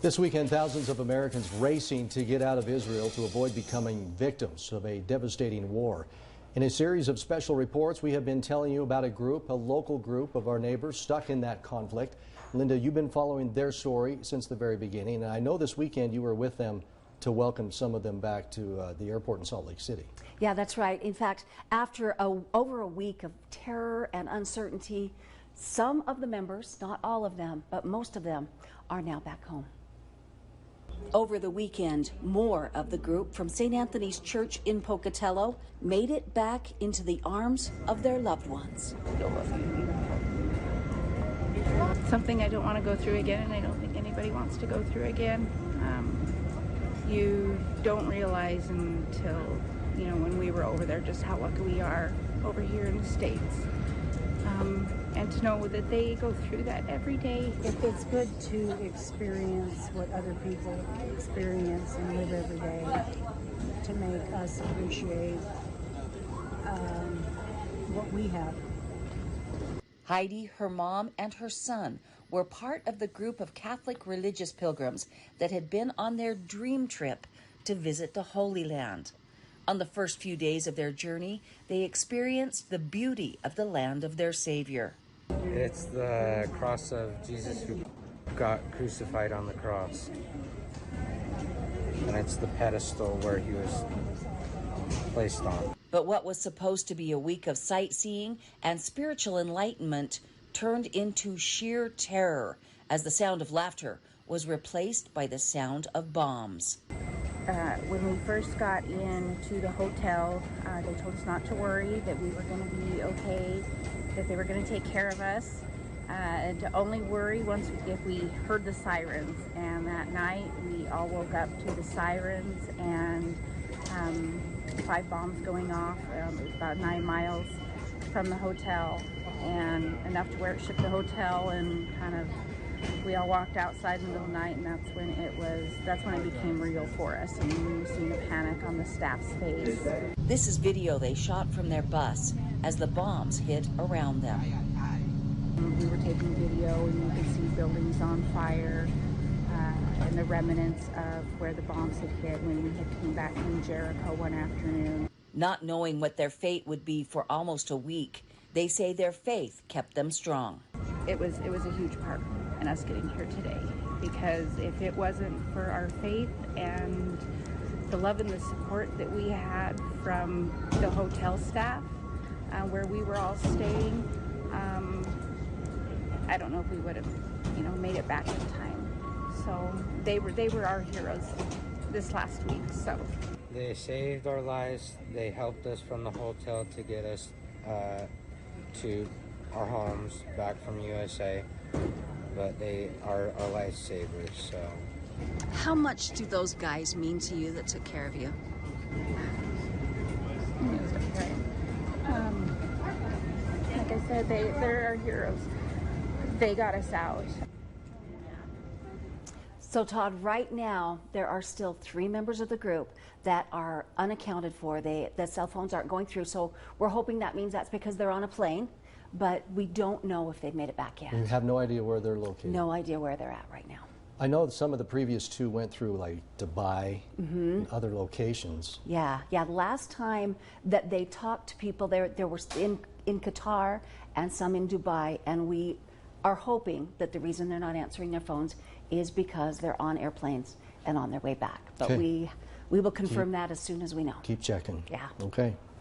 This weekend, thousands of Americans racing to get out of Israel to avoid becoming victims of a devastating war. In a series of special reports, we have been telling you about a local group of our neighbors stuck in that conflict. Linda, you've been following their story since the very beginning, and I know this weekend you were with them to welcome some of them back to the airport in Salt Lake City. Yeah, that's right. In fact, after over a week of terror and uncertainty, some of the members, not all of them, but most of them, are now back home. Over the weekend, more of the group from St. Anthony's Church in Pocatello made it back into the arms of their loved ones. Something I don't want to go through again, and I don't think anybody wants to go through again. You don't realize until, when we were over there, just how lucky we are over here in the States. And to know that they go through that every day. It's good to experience what other people experience and live every day to make us appreciate what we have. Heidi, her mom, and her son were part of the group of Catholic religious pilgrims that had been on their dream trip to visit the Holy Land. On the first few days of their journey, they experienced the beauty of the land of their Savior. It's the cross of Jesus who got crucified on the cross. And it's the pedestal where he was placed on. But what was supposed to be a week of sightseeing and spiritual enlightenment turned into sheer terror as the sound of laughter was replaced by the sound of bombs. When we first got into the hotel, they told us not to worry, that we were going to be okay, that they were going to take care of us, and to only worry if we heard the sirens. And that night we all woke up to the sirens and 5 bombs going off. It was about 9 miles from the hotel, and enough to where it shook the hotel, and we all walked outside in the middle of the night, and that's when it became real for us, and we were seeing the panic on the staff's face. This is video they shot from their bus as the bombs hit around them. We were taking video, and you could see buildings on fire, and the remnants of where the bombs had hit when we had came back from Jericho one afternoon. Not knowing what their fate would be for almost a week, they say their faith kept them strong. It was a huge part in us getting here today, because if it wasn't for our faith and the love and the support that we had from the hotel staff where we were all staying, I don't know if we would have made it back in time. So they were our heroes this last week. So they saved our lives. They helped us from the hotel to get us to our homes back from USA, but they are our lifesavers. So how much do those guys mean to you that took care of you? Like I said, they're our heroes. They got us out. So Todd, right now there are still 3 members of the group that are unaccounted for. The cell phones aren't going through, so we're hoping that means that's because they're on a plane, but we don't know if they've made it back yet. You have no idea where they're located? No idea where they're at right now. I know that some of the previous 2 went through like Dubai and other locations. Yeah. Last time that they talked to people, there were in Qatar and some in Dubai, and we are hoping that the reason they're not answering their phones is because they're on airplanes and on their way back. But we will confirm that as soon as we know. Keep checking. Yeah. Okay.